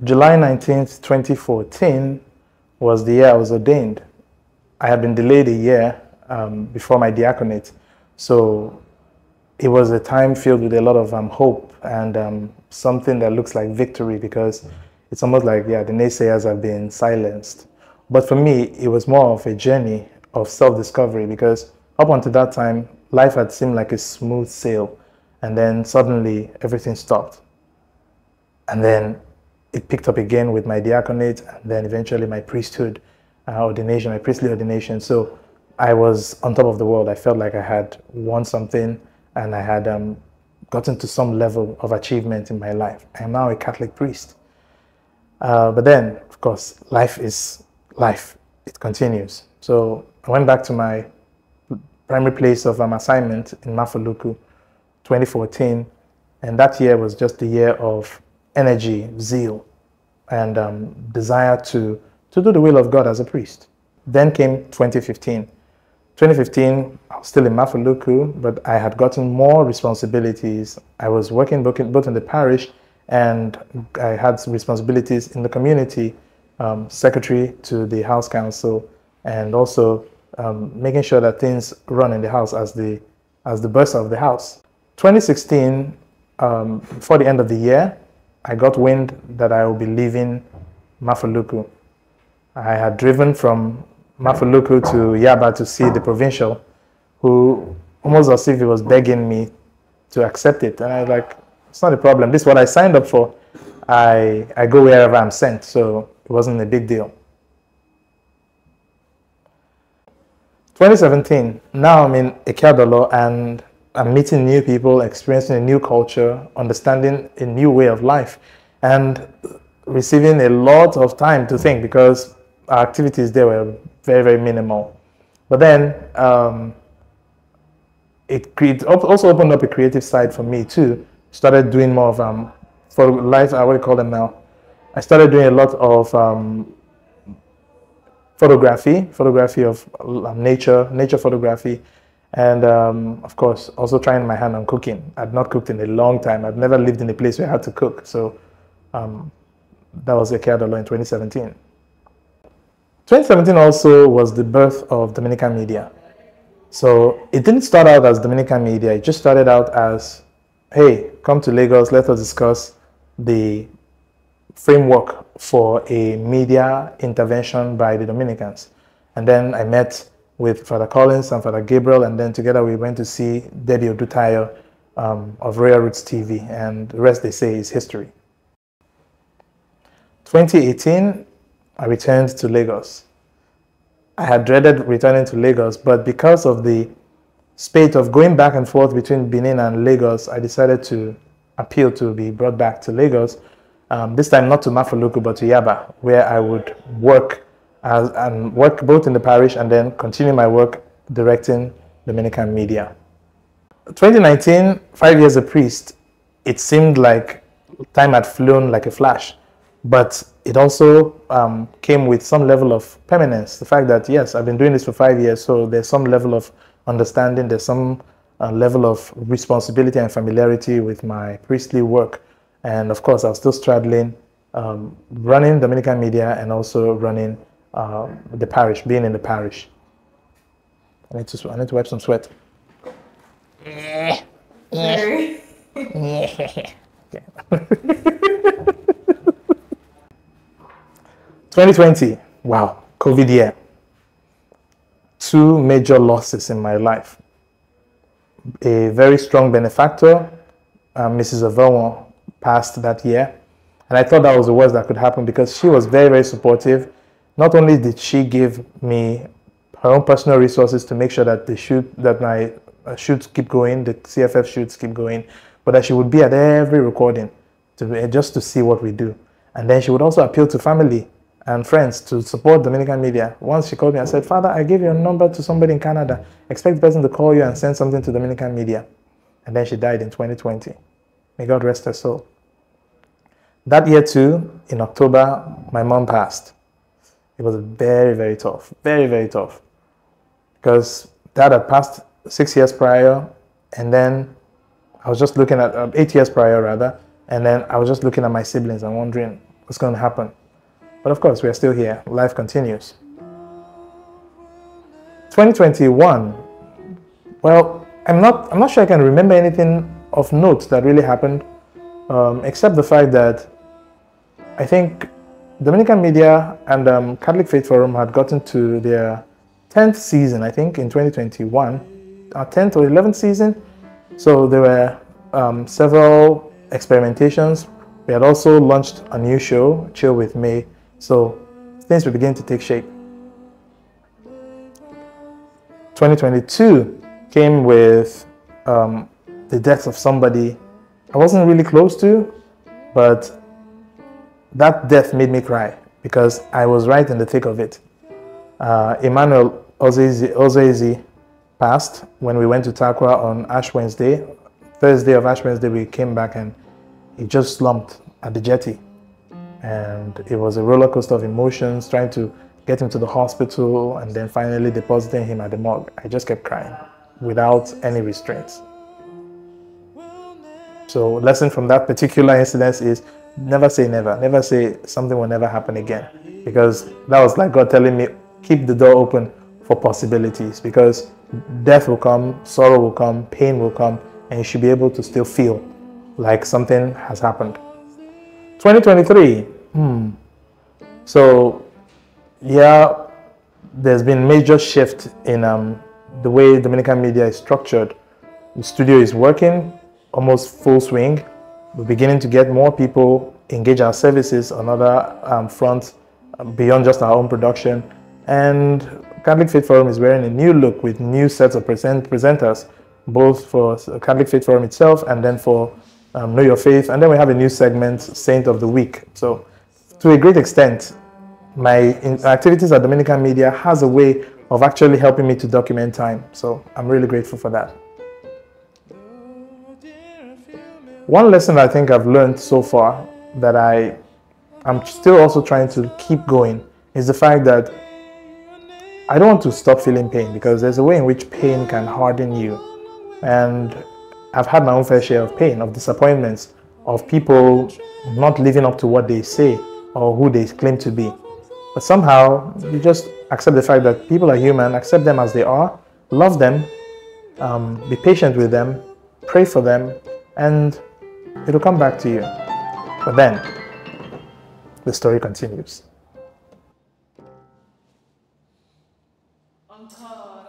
July 19th, 2014 was the year I was ordained. I had been delayed a year before my diaconate, so it was a time filled with a lot of hope and something that looks like victory, because it's almost like, yeah, the naysayers have been silenced. But for me, it was more of a journey of self-discovery, because up until that time, life had seemed like a smooth sail, and then suddenly everything stopped. And then it picked up again with my diaconate, and then eventually my priesthood ordination, my priestly ordination. So I was on top of the world. I felt like I had won something, and I had gotten to some level of achievement in my life. I am now a Catholic priest. But then, of course, life is life. It continues. So I went back to my primary place of assignment in Mafoluku, 2014, and that year was just the year of energy, zeal, and desire to do the will of God as a priest. Then came 2015. 2015, I was still in Mafoluku, but I had gotten more responsibilities. I was working both in the parish, and I had some responsibilities in the community, secretary to the house council, and also making sure that things run in the house as the bursar of the house. 2016, before the end of the year, I got wind that I will be leaving Mafoluku. I had driven from Mafoluku to Yaba to see the provincial, who almost as if he was begging me to accept it. And I was like, it's not a problem. This is what I signed up for. I go wherever I'm sent, so it wasn't a big deal. 2017, now I'm in Ekeadolo, and I'm meeting new people, experiencing a new culture, understanding a new way of life, and receiving a lot of time to think, because our activities there were very, very minimal. But then it also opened up a creative side for me too. Started doing more of for life, what do you call them now? I started doing a lot of photography of nature photography, and of course also trying my hand on cooking. I'd not cooked in a long time. I've never lived in a place where I had to cook, so that was Ekeadolo in 2017. 2017 also was the birth of Dominican Media. So it didn't start out as Dominican Media. It just started out as, hey, come to Lagos, let us discuss the framework for a media intervention by the Dominicans. And then I met with Father Collins and Father Gabriel, and then together we went to see Debbie Odutayo of Royal Roots TV, and the rest, they say, is history. 2018, I returned to Lagos. I had dreaded returning to Lagos, but because of the spate of going back and forth between Benin and Lagos, I decided to appeal to be brought back to Lagos. This time not to Mafoluku, but to Yaba, where I would work both in the parish and then continue my work directing Dominican Media. 2019, 5 years a priest, it seemed like time had flown like a flash. But it also came with some level of permanence. The fact that, yes, I've been doing this for 5 years, so there's some level of understanding, there's some level of responsibility and familiarity with my priestly work. And of course, I was still straddling running Dominican Media and also running the parish, being in the parish. I need to wipe some sweat. Sorry. 2020, wow, COVID year. 2 major losses in my life. A very strong benefactor, Mrs. Avon, passed that year. And I thought that was the worst that could happen, because she was very, very supportive. Not only did she give me her own personal resources to make sure that my shoots keep going, the CFF shoots keep going, but that she would be at every recording just to see what we do. And then she would also appeal to family and friends to support Dominican Media. Once she called me and said, Father, I gave your number to somebody in Canada. Expect the person to call you and send something to Dominican Media. And then she died in 2020. May God rest her soul. That year too, in October, my mom passed. It was very, very tough. Very, very tough. Because Dad had passed 6 years prior, And then I was just looking at 8 years prior rather, and then I was just looking at my siblings and wondering what's going to happen. But of course, we are still here. Life continues. 2021. Well, I'm not sure I can remember anything of note that really happened, except the fact that I think Dominican Media and Catholic Faith Forum had gotten to their 10th season, I think, in 2021, our 10th or 11th season. So there were several experimentations. We had also launched a new show, Chill with May. So things were beginning to take shape. 2022 came with the death of somebody I wasn't really close to, but that death made me cry because I was right in the thick of it. Emmanuel Ozezi passed when we went to Takwa on Ash Wednesday. Thursday of Ash Wednesday, we came back and he just slumped at the jetty. And it was a roller coaster of emotions, trying to get him to the hospital and then finally depositing him at the morgue. I just kept crying without any restraints. So lesson from that particular incident is never say never. Never say something will never happen again. Because that was like God telling me, keep the door open for possibilities. Because death will come, sorrow will come, pain will come, and you should be able to still feel like something has happened. 2023. So, yeah, there's been major shift in the way Dominican media is structured. The studio is working almost full swing. We're beginning to get more people engage our services on other fronts beyond just our own production. And Catholic Faith Forum is wearing a new look with new sets of presenters, both for Catholic Faith Forum itself and then for Know Your Faith. And then we have a new segment, Saint of the Week. So to a great extent, my activities at Dominican Media has a way of actually helping me to document time. So I'm really grateful for that. One lesson I think I've learned so far that I'm still also trying to keep going is the fact that I don't want to stop feeling pain, because there's a way in which pain can harden you. And I've had my own fair share of pain, of disappointments, of people not living up to what they say or who they claim to be. But somehow you just accept the fact that people are human, accept them as they are, love them, be patient with them, pray for them, and it'll come back to you. But then the story continues. Encore.